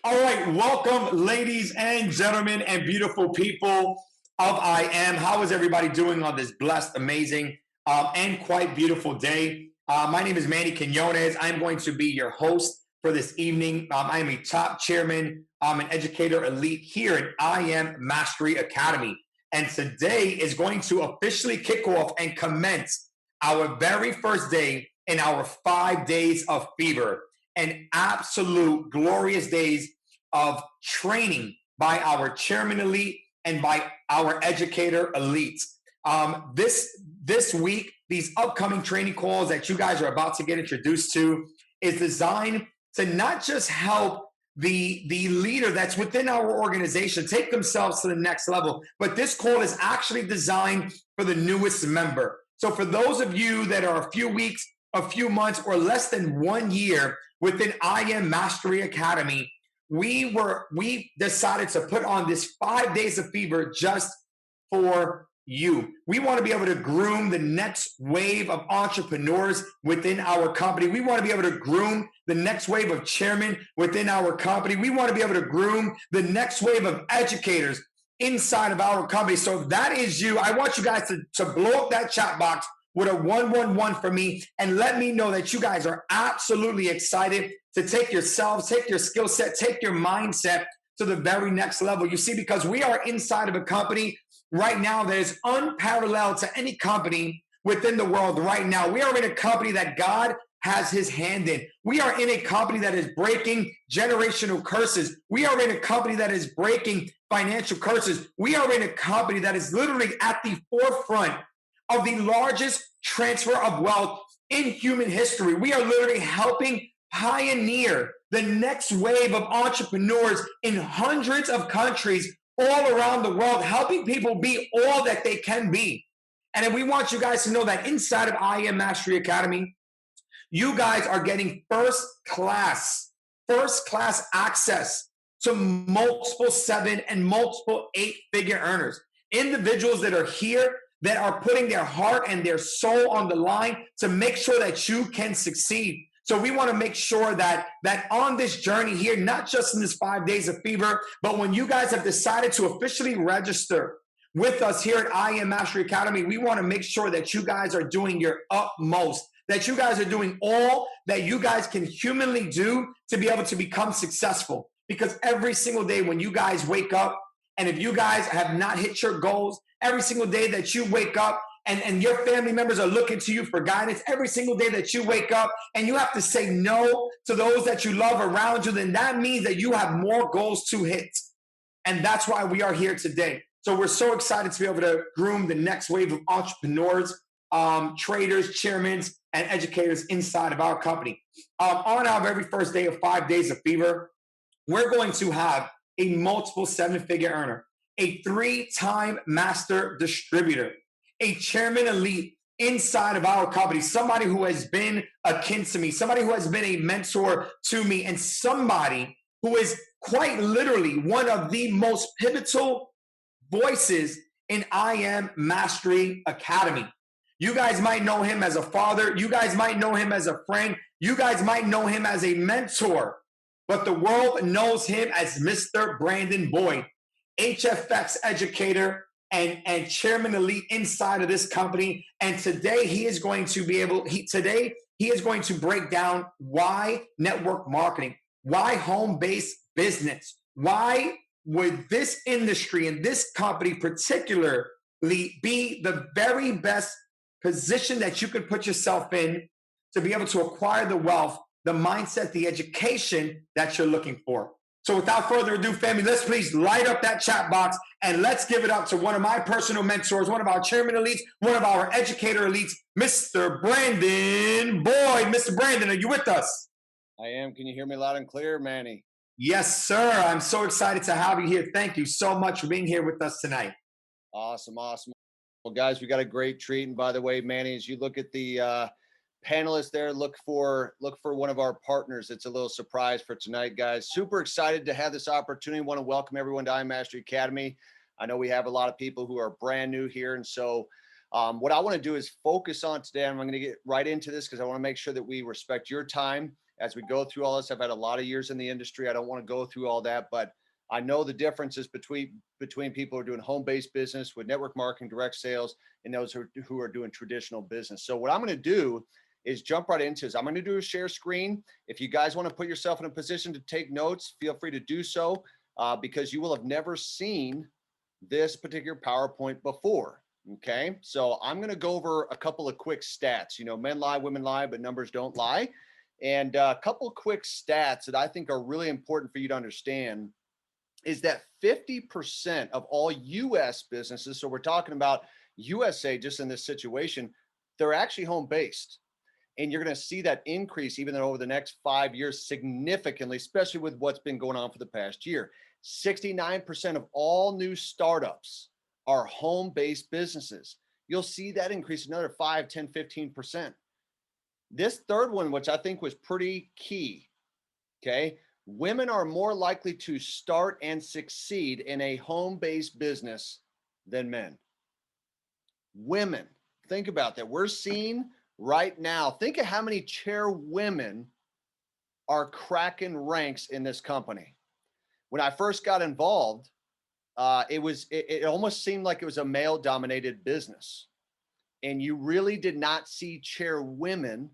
All right, welcome, ladies and gentlemen, and beautiful people of I Am. How is everybody doing on this blessed, amazing, and quite beautiful day? My name is Manny Quinones. I'm going to be your host for this evening. I am a top chairman, an educator elite here at I Am Mastery Academy. And today is going to officially kick off and commence our very first day in our 5 days of fever. An absolute glorious days of training by our chairman elite and by our educator elites. This week, these upcoming training calls that you guys are about to get introduced to is designed to not just help the leader that's within our organization take themselves to the next level, but this call is actually designed for the newest member. So for those of you that are a few weeks, a few months, or less than 1 year within I Am Mastery Academy, we decided to put on this 5 days of fever just for you. We want to be able to groom the next wave of entrepreneurs within our company. We want to be able to groom the next wave of chairmen within our company. We want to be able to groom the next wave of educators inside of our company. So that is you. I want you guys to blow up that chat box with a 111 for me and let me know that you guys are absolutely excited to take yourselves, take your skill set, take your mindset to the very next level. You see, because we are inside of a company right now that is unparalleled to any company within the world right now. We are in a company that God has his hand in. We are in a company that is breaking generational curses. We are in a company that is breaking financial curses. We are in a company that is literally at the forefront of the largest transfer of wealth in human history. We are literally helping pioneer the next wave of entrepreneurs in hundreds of countries all around the world, helping people be all that they can be. And we want you guys to know that inside of I Am Mastery Academy, you guys are getting first class access to multiple 7 and multiple 8-figure earners. Individuals that are here that are putting their heart and their soul on the line to make sure that you can succeed. So we want to make sure that on this journey here, not just in this 5 days of fever, but when you guys have decided to officially register with us here at I Am Mastery Academy, we want to make sure that you guys are doing your utmost, that you guys are doing all that you guys can humanly do to be able to become successful. Because every single day when you guys wake up, and if you guys have not hit your goals, every single day that you wake up and your family members are looking to you for guidance, every single day that you wake up and you have to say no to those that you love around you, then that means that you have more goals to hit. And that's why we are here today. So we're so excited to be able to groom the next wave of entrepreneurs, traders, chairmen, and educators inside of our company. On our very first day of 5 days of fever, we're going to have a multiple 7-figure earner, a 3-time master distributor, a chairman elite inside of our company, somebody who has been akin to me, somebody who has been a mentor to me, and somebody who is quite literally one of the most pivotal voices in I Am Mastery Academy. You guys might know him as a father. You guys might know him as a friend. You guys might know him as a mentor. But the world knows him as Mr. Brandon Boyd, HFX educator and chairman elite inside of this company. And today he is going to break down why network marketing, why home-based business, why would this industry and this company particularly be the very best position that you could put yourself in to be able to acquire the wealth, the mindset, the education that you're looking for. So without further ado, family, let's please light up that chat box and let's give it up to one of my personal mentors, one of our chairman elites, one of our educator elites, Mr. Brandon Boyd. Mr. Brandon, are you with us? I am. Can you hear me loud and clear, Manny? Yes, sir. I'm so excited to have you here. Thank you so much for being here with us tonight. Awesome. Well, guys, we got a great treat. And by the way, Manny, as you look at the panelists there, look for one of our partners. It's a little surprise for tonight, guys. Super excited to have this opportunity. Want to welcome everyone to I Am Mastery Academy. I know we have a lot of people who are brand new here, and so what I want to do is focus on today. I'm going to get right into this because I want to make sure that we respect your time as we go through all this. I've had a lot of years in the industry. I don't want to go through all that, but I know the differences between people who are doing home-based business with network marketing, direct sales, and those who are doing traditional business. So what I'm going to do is jump right into this. I'm going to do a share screen. If you guys want to put yourself in a position to take notes, feel free to do so, because you will have never seen this particular PowerPoint before. Okay, so I'm going to go over a couple of quick stats. You know, men lie, women lie, but numbers don't lie. And a couple of quick stats that I think are really important for you to understand is that 50% of all US businesses, so we're talking about USA just in this situation, they're actually home-based. And you're going to see that increase even over the next 5 years significantly, especially with what's been going on for the past year. 69% of all new startups are home-based businesses. You'll see that increase another 5, 10, 15%. This third one, which I think was pretty key, okay? Women are more likely to start and succeed in a home-based business than men. Women, think about that. We're seeing right now, think of how many chairwomen are cracking ranks in this company. When I first got involved, it almost seemed like it was a male-dominated business, and you really did not see chairwomen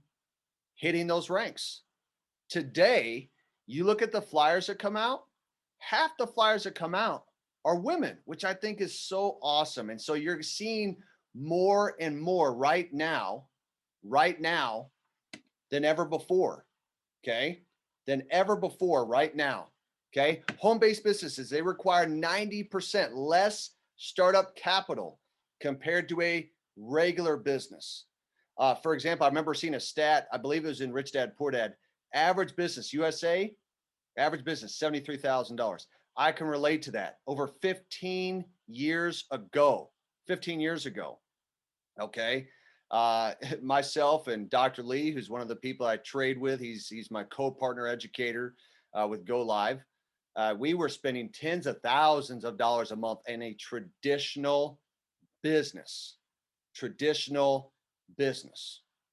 hitting those ranks. Today, you look at the flyers that come out, half the flyers that come out are women, which I think is so awesome. And so you're seeing more and more right now than ever before. Okay. Than ever before right now. Okay. Home-based businesses, they require 90% less startup capital compared to a regular business. For example, I remember seeing a stat, I believe it was in Rich Dad, Poor Dad, average business, USA, average business, $73,000. I can relate to that. Over 15 years ago, okay? Myself and Dr. Lee, who's one of the people I trade with, he's my co-partner educator with Go Live. We were spending tens of thousands of dollars a month in a traditional business,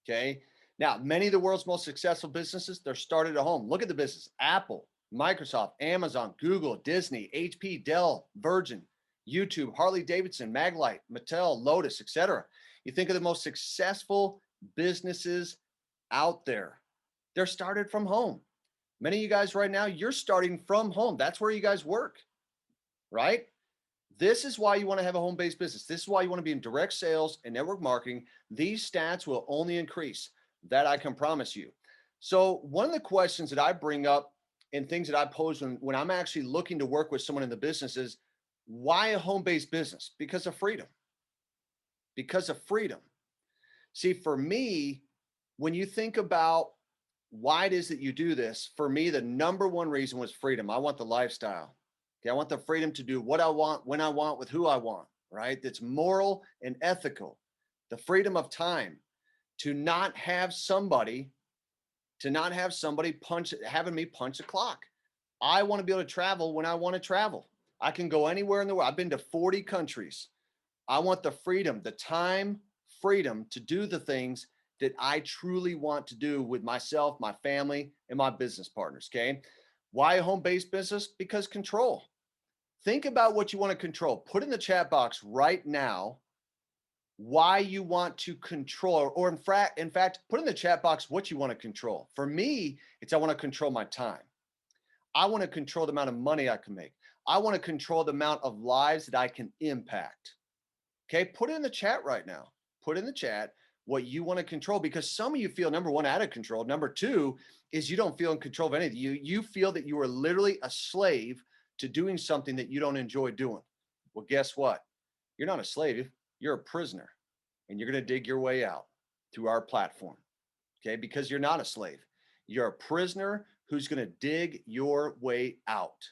okay? Now, many of the world's most successful businesses, they're started at home. Look at the business: Apple, Microsoft, Amazon, Google, Disney, HP, Dell, Virgin, YouTube, Harley Davidson, Maglite, Mattel, Lotus, etc. You think of the most successful businesses out there, they're started from home. Many of you guys right now, you're starting from home. That's where you guys work, right? This is why you want to have a home-based business. This is why you want to be in direct sales and network marketing. These stats will only increase. That I can promise you. So one of the questions that I bring up and things that I pose when I'm actually looking to work with someone in the business is, why a home-based business? Because of freedom. Because of freedom. See, for me, when you think about why it is that you do this, for me, the number one reason was freedom. I want the lifestyle. Okay, I want the freedom to do what I want, when I want, with who I want, right? That's moral and ethical. The freedom of time, to not have somebody having me punch the clock. I want to be able to travel when I want to travel. I can go anywhere in the world. I've been to 40 countries. I want the freedom, the time freedom to do the things that I truly want to do with myself, my family, and my business partners. Okay. Why a home-based business? Because control. Think about what you want to control. Put in the chat box right now why you want to control, or in fact, put in the chat box what you want to control. For me, it's I want to control my time. I want to control the amount of money I can make. I want to control the amount of lives that I can impact. Okay, put it in the chat right now. Put in the chat what you want to control, because some of you feel, number one, out of control. Number two is you don't feel in control of anything. You feel that you are literally a slave to doing something that you don't enjoy doing. Well, guess what? You're not a slave. You're a prisoner, and you're going to dig your way out through our platform. Okay, because you're not a slave. You're a prisoner who's going to dig your way out.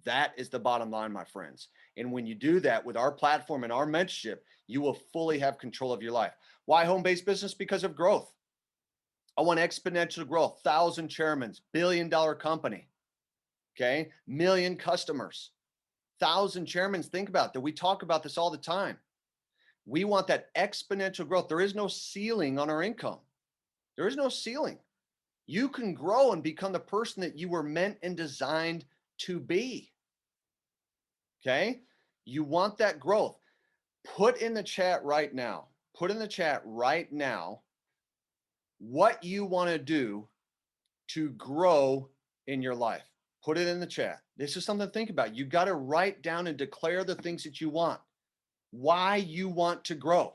That is the bottom line, my friends. And when you do that with our platform and our mentorship, you will fully have control of your life. Why home-based business? Because of growth. I want exponential growth, 1,000 chairmen, billion-dollar company, okay? Million customers, 1,000 chairmen. Think about that. We talk about this all the time. We want that exponential growth. There is no ceiling on our income. There is no ceiling. You can grow and become the person that you were meant and designed to be. Okay. You want that growth. Put in the chat right now. Put in the chat right now what you want to do to grow in your life. Put it in the chat. This is something to think about. You got to write down and declare the things that you want, why you want to grow.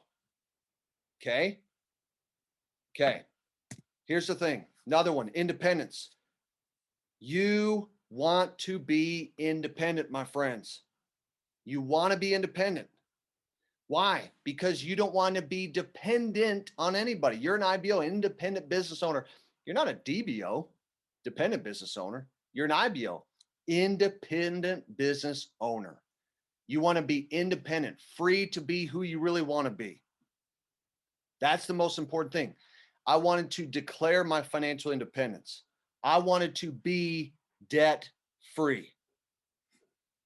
Okay. Okay. Here's the thing. Another one, independence. You want to be independent, my friends. You want to be independent. Why? Because you don't want to be dependent on anybody. You're an IBO, independent business owner. You're not a DBO, dependent business owner. You're an IBO, independent business owner. You want to be independent, free to be who you really want to be. That's the most important thing. I wanted to declare my financial independence. I wanted to be debt free.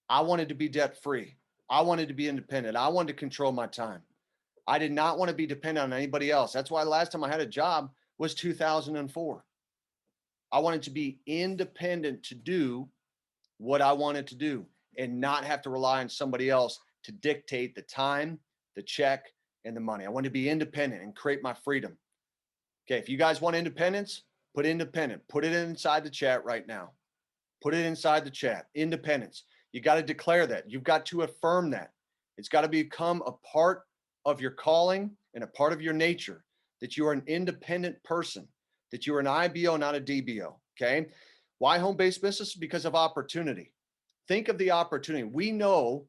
I wanted to be debt free. I wanted to be independent. I wanted to control my time. I did not want to be dependent on anybody else. That's why the last time I had a job was 2004. I wanted to be independent to do what I wanted to do and not have to rely on somebody else to dictate the time, the check, and the money. I wanted to be independent and create my freedom. Okay, if you guys want independence, put independent. Put it inside the chat right now. Put it inside the chat. Independence. You got to declare that. You've got to affirm that. It's got to become a part of your calling and a part of your nature that you are an independent person, that you are an IBO, not a DBO. Okay. Why home-based business? Because of opportunity. Think of the opportunity. We know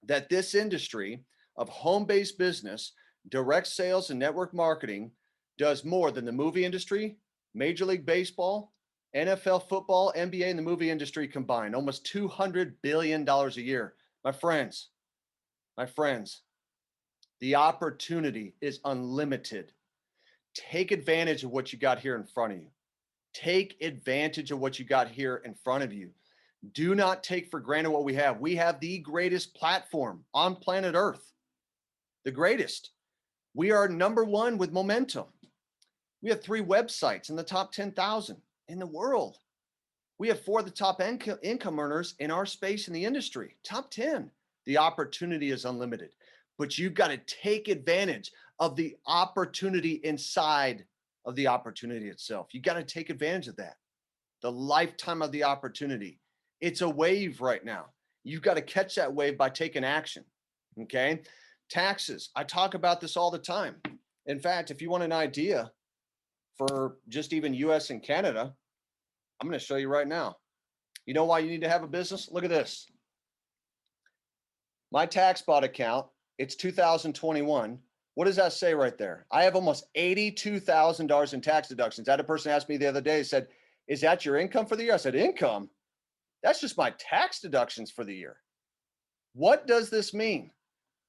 that this industry of home-based business, direct sales and network marketing does more than the movie industry, Major League Baseball, NFL football, NBA, and the movie industry combined, almost $200 billion a year. My friends, the opportunity is unlimited. Take advantage of what you got here in front of you. Take advantage of what you got here in front of you. Do not take for granted what we have. We have the greatest platform on planet Earth, the greatest. We are number one with momentum. We have 3 websites in the top 10,000 in the world. We have 4 of the top income earners in our space in the industry, top 10. The opportunity is unlimited, but you've got to take advantage of the opportunity inside of the opportunity itself. You got to take advantage of that. The lifetime of the opportunity. It's a wave right now. You've got to catch that wave by taking action. Okay. Taxes. I talk about this all the time. In fact, if you want an idea for just even US and Canada, I'm going to show you right now. You know why you need to have a business? Look at this. My TaxBot account, it's 2021. What does that say right there? I have almost $82,000 in tax deductions. I had a person asked me the other day, said, is that your income for the year? I said, income? That's just my tax deductions for the year. What does this mean?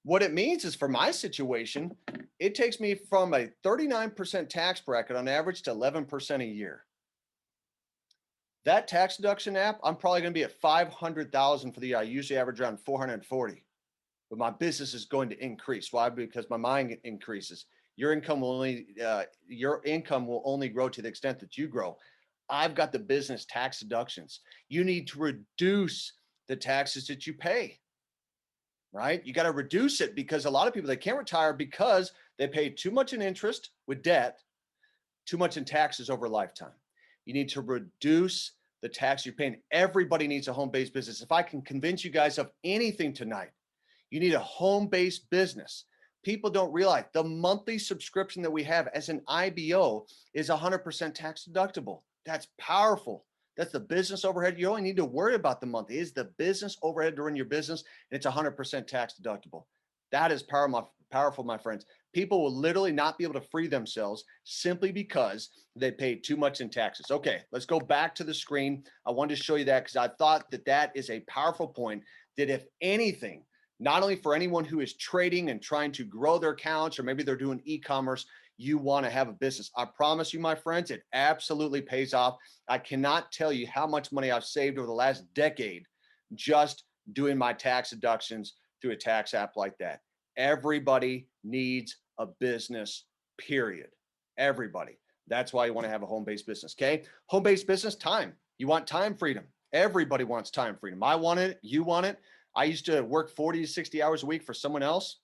What it means is for my situation, it takes me from a 39% tax bracket on average to 11% a year. That tax deduction app, I'm probably going to be at 500,000 for the year. I usually average around 440, but my business is going to increase. Why? Because my mind increases. Your income will only grow to the extent that you grow. I've got the business tax deductions. You need to reduce the taxes that you pay, right? You got to reduce it because a lot of people, they can't retire because they pay too much in interest with debt, too much in taxes over a lifetime. You need to reduce the tax you're paying. Everybody needs a home-based business. If I can convince you guys of anything tonight, you need a home-based business. People don't realize the monthly subscription that we have as an IBO is 100% tax deductible. That's powerful. That's the business overhead. You only need to worry about the month. It is the business overhead to run your business, and it's 100% tax deductible. That is powerful, my friends. People will literally not be able to free themselves simply because they paid too much in taxes. Okay, let's go back to the screen. I wanted to show you that because I thought that that is a powerful point, that if anything, not only for anyone who is trading and trying to grow their accounts, or maybe they're doing e-commerce, you want to have a business. I promise you, my friends, it absolutely pays off. I cannot tell you how much money I've saved over the last decade just doing my tax deductions through a tax app like that. Everybody needs a business, period. Everybody. That's why you want to have a home-based business, okay? Home-based business, time. You want time freedom. Everybody wants time freedom. I want it. You want it. I used to work 40 to 60 hours a week for someone else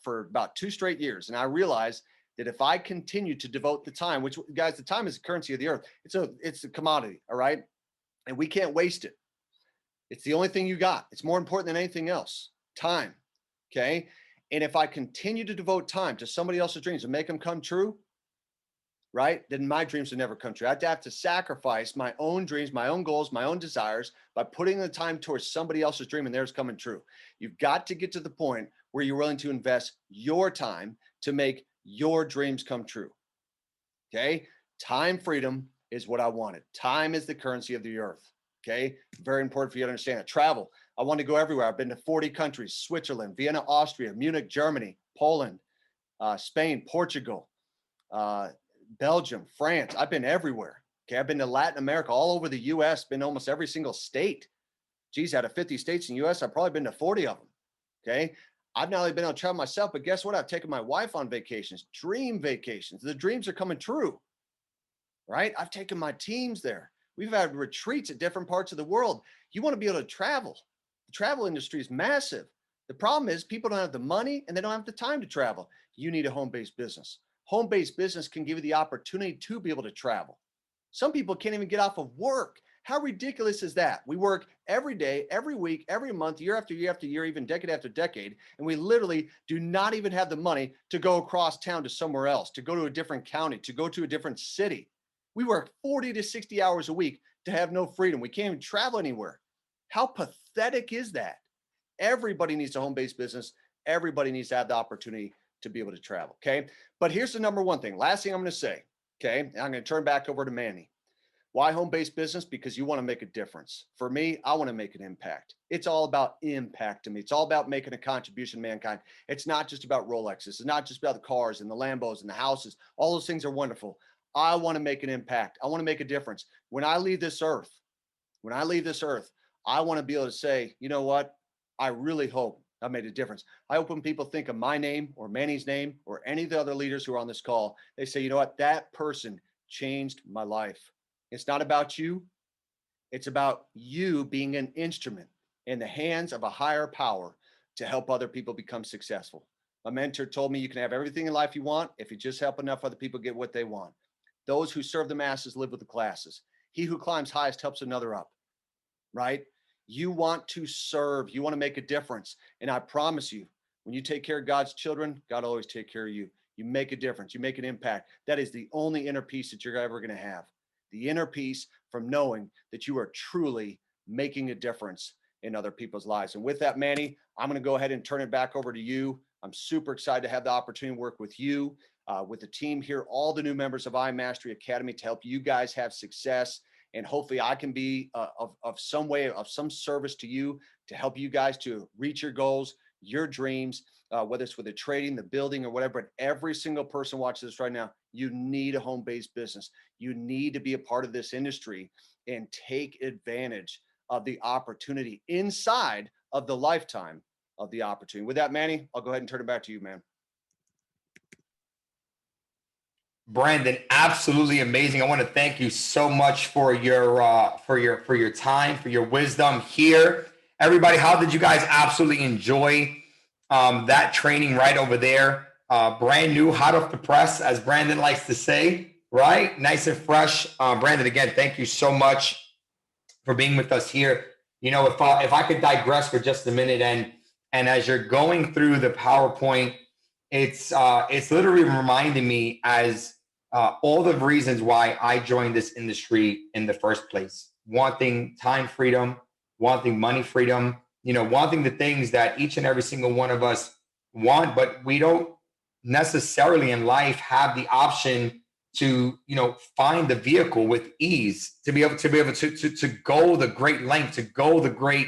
for about 2 straight years. And I realized that if I continue to devote the time, which, guys, the time is the currency of the earth. It's a commodity, all right? And we can't waste it. It's the only thing you got. It's more important than anything else. Time, okay? And if I continue to devote time to somebody else's dreams and make them come true, right, then my dreams would never come true. I'd have to sacrifice my own dreams, my own goals, my own desires by putting the time towards somebody else's dream and theirs coming true. You've got to get to the point where you're willing to invest your time to make your dreams come true. Okay. Time freedom is what I wanted. Time is the currency of the earth. Okay. Very important for you to understand it. Travel. I want to go everywhere. I've been to 40 countries: Switzerland, Vienna, Austria, Munich, Germany, Poland, Spain, Portugal, Belgium, France. I've been everywhere. Okay. I've been to Latin America, all over the US, been almost every single state. Geez, out of 50 states in the US, I've probably been to 40 of them. Okay. I've not only been able to travel myself, but guess what? I've taken my wife on vacations, dream vacations. The dreams are coming true, right? I've taken my teams there. We've had retreats at different parts of the world. You want to be able to travel. The travel industry is massive. The problem is people don't have the money and they don't have the time to travel. You need a home-based business. Home-based business can give you the opportunity to be able to travel. Some people can't even get off of work. How ridiculous is that? We work every day, every week, every month, year after year after year, even decade after decade, and we literally do not even have the money to go across town to somewhere else, to go to a different county, to go to a different city. We work 40 to 60 hours a week to have no freedom. We can't even travel anywhere. How pathetic is that? Everybody needs a home-based business. Everybody needs to have the opportunity to be able to travel, okay? But here's the number one thing. Last thing I'm going to say, okay? And I'm going to turn back over to Manny. Why home-based business? Because you want to make a difference. For me, I want to make an impact. It's all about impact to me. It's all about making a contribution to mankind. It's not just about Rolexes. It's not just about the cars and the Lambos and the houses. All those things are wonderful. I want to make an impact. I want to make a difference. When I leave this earth, I want to be able to say, you know what? I really hope I made a difference. I hope when people think of my name or Manny's name or any of the other leaders who are on this call, they say, you know what? That person changed my life. It's not about you. It's about you being an instrument in the hands of a higher power to help other people become successful. My mentor told me you can have everything in life you want if you just help enough other people get what they want. Those who serve the masses live with the classes. He who climbs highest helps another up, right? You want to serve. You want to make a difference. And I promise you, when you take care of God's children, God will always take care of you. You make a difference. You make an impact. That is the only inner peace that you're ever going to have. The inner peace from knowing that you are truly making a difference in other people's lives. And with that, Manny, I'm going to go ahead and turn it back over to you. I'm super excited to have the opportunity to work with you, with the team here, all the new members of iMastery Academy to help you guys have success. And hopefully I can be of some way, of some service to you to help you guys to reach your goals, your dreams, whether it's with the trading, the building, or whatever. But every single person watching this right now, you need a home-based business. You need to be a part of this industry and take advantage of the opportunity inside of the lifetime of the opportunity. With that, Manny, I'll go ahead and turn it back to you, man. Brandon, absolutely amazing. I want to thank you so much for your time, for your wisdom here. Everybody, how did you guys absolutely enjoy that training right over there? Brand new, hot off the press, as Brandon likes to say, right? Nice and fresh. Brandon, again, thank you so much for being with us here. You know, if I could digress for just a minute, and as you're going through the PowerPoint, it's literally reminding me as all the reasons why I joined this industry in the first place. Wanting time freedom, wanting money freedom, you know, wanting the things that each and every single one of us want, but we don't necessarily in life have the option to, you know, find the vehicle with ease to be able to go the great length, to go the great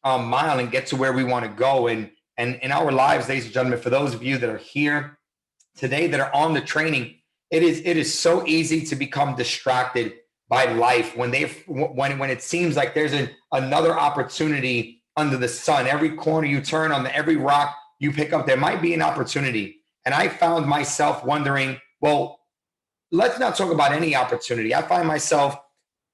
mile and get to where we want to go. And in our lives, ladies and gentlemen, for those of you that are here today that are on the training, it is so easy to become distracted by life when it seems like there's another opportunity under the sun. Every corner you turn, on every rock you pick up, there might be an opportunity. And I found myself wondering, well, let's not talk about any opportunity. I find myself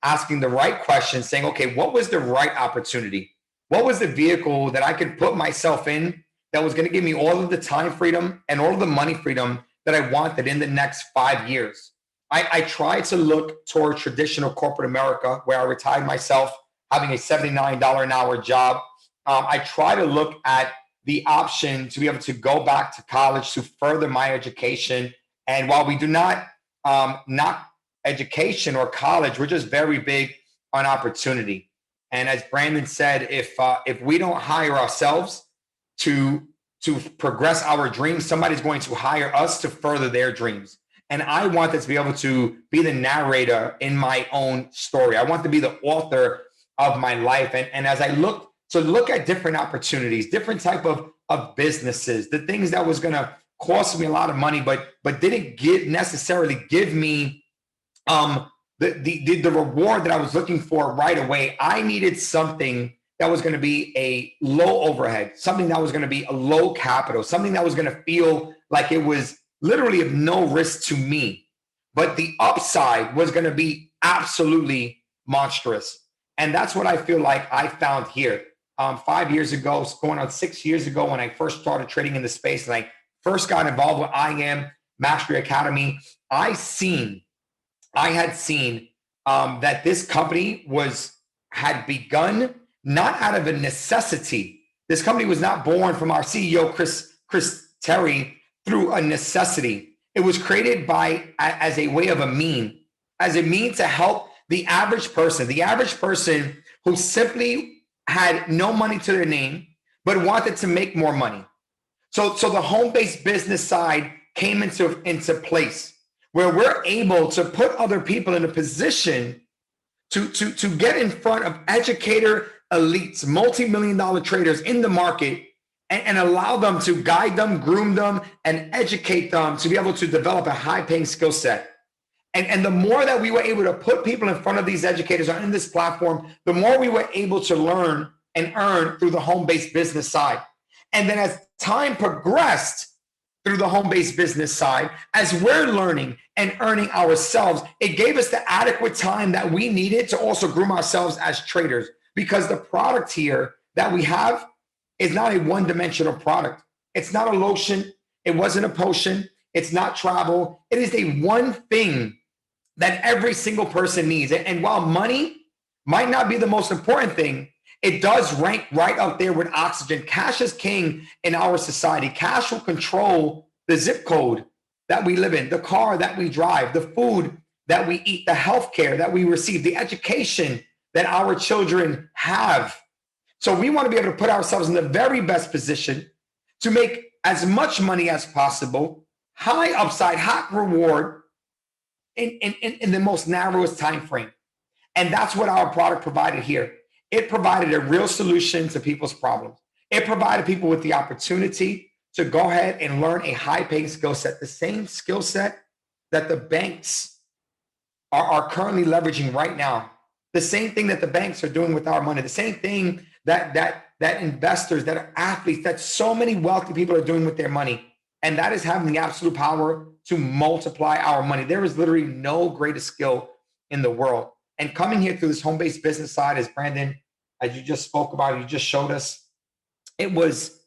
asking the right questions, saying, okay, what was the right opportunity? What was the vehicle that I could put myself in that was going to give me all of the time freedom and all of the money freedom that I wanted in the next 5 years? I tried to look toward traditional corporate America, where I retired myself having a $79 an hour job. I try to look at the option to be able to go back to college to further my education. And while we do not knock education or college, we're just very big on opportunity. And as Brandon said, if we don't hire ourselves to progress our dreams, somebody's going to hire us to further their dreams. And I want to be able to be the narrator in my own story. I want to be the author of my life. And as I look at different opportunities, different type of businesses, the things that was going to cost me a lot of money, but didn't necessarily give me the reward that I was looking for right away. I needed something that was going to be a low overhead, something that was going to be a low capital, something that was going to feel like it was literally of no risk to me, but the upside was going to be absolutely monstrous. And that's what I feel like I found here. 5 years ago, going on 6 years ago, when I first started trading in the space and I first got involved with IM Mastery Academy, I had seen that this company had begun not out of a necessity. This company was not born from our CEO, Chris Terry, through a necessity. It was created as a way of a mean to help the average person who simply had no money to their name, but wanted to make more money. So the home-based business side came into place, where we're able to put other people in a position to get in front of educator elites, multi-million-dollar traders in the market, and allow them to guide them, groom them, and educate them to be able to develop a high-paying skill set. And the more that we were able to put people in front of these educators on this platform, the more we were able to learn and earn through the home-based business side. And then as time progressed through the home-based business side, as we're learning and earning ourselves, it gave us the adequate time that we needed to also groom ourselves as traders, because the product here that we have is not a one-dimensional product. It's not a lotion. It wasn't a potion. It's not travel. It is a one thing that every single person needs. And while money might not be the most important thing, it does rank right up there with oxygen. Cash is king in our society. Cash will control the zip code that we live in, the car that we drive, the food that we eat, the healthcare that we receive, the education that our children have. So we want to be able to put ourselves in the very best position to make as much money as possible, high upside, high reward in the most narrowest time frame. And that's what our product provided here. It provided a real solution to people's problems. It provided people with the opportunity to go ahead and learn a high-paying skill set, the same skill set that the banks are currently leveraging right now. The same thing that the banks are doing with our money, the same thing that investors, that are athletes, that so many wealthy people are doing with their money. And that is having the absolute power to multiply our money. There is literally no greater skill in the world. And coming here through this home-based business side, as Brandon, as you just spoke about, you just showed us, it was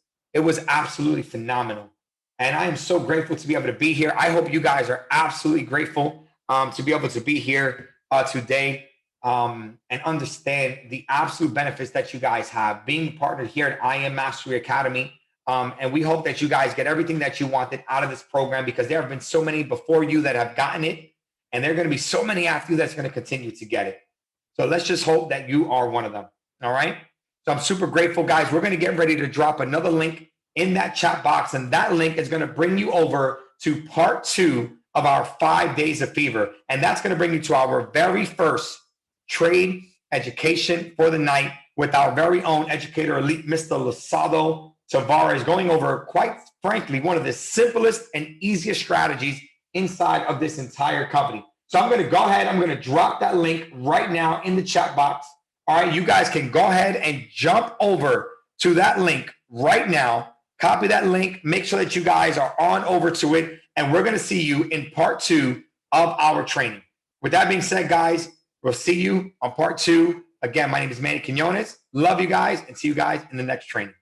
absolutely phenomenal. And I am so grateful to be able to be here. I hope you guys are absolutely grateful to be able to be here today and understand the absolute benefits that you guys have being partnered here at IM Mastery Academy. And we hope that you guys get everything that you wanted out of this program, because there have been so many before you that have gotten it. And there are going to be so many after you that's going to continue to get it. So let's just hope that you are one of them. All right. So I'm super grateful, guys. We're going to get ready to drop another link in that chat box. And that link is going to bring you over to part 2 of our 5 days of fever. And that's going to bring you to our very first trade education for the night with our very own educator elite, Mr. Losado Tavares, going over, quite frankly, one of the simplest and easiest strategies inside of this entire company. So I'm going to go ahead. I'm going to drop that link right now in the chat box. All right, you guys can go ahead and jump over to that link right now. Copy that link. Make sure that you guys are on over to it. And we're going to see you in part 2 of our training. With that being said, guys, we'll see you on part 2. Again, my name is Manny Quinones. Love you guys and see you guys in the next training.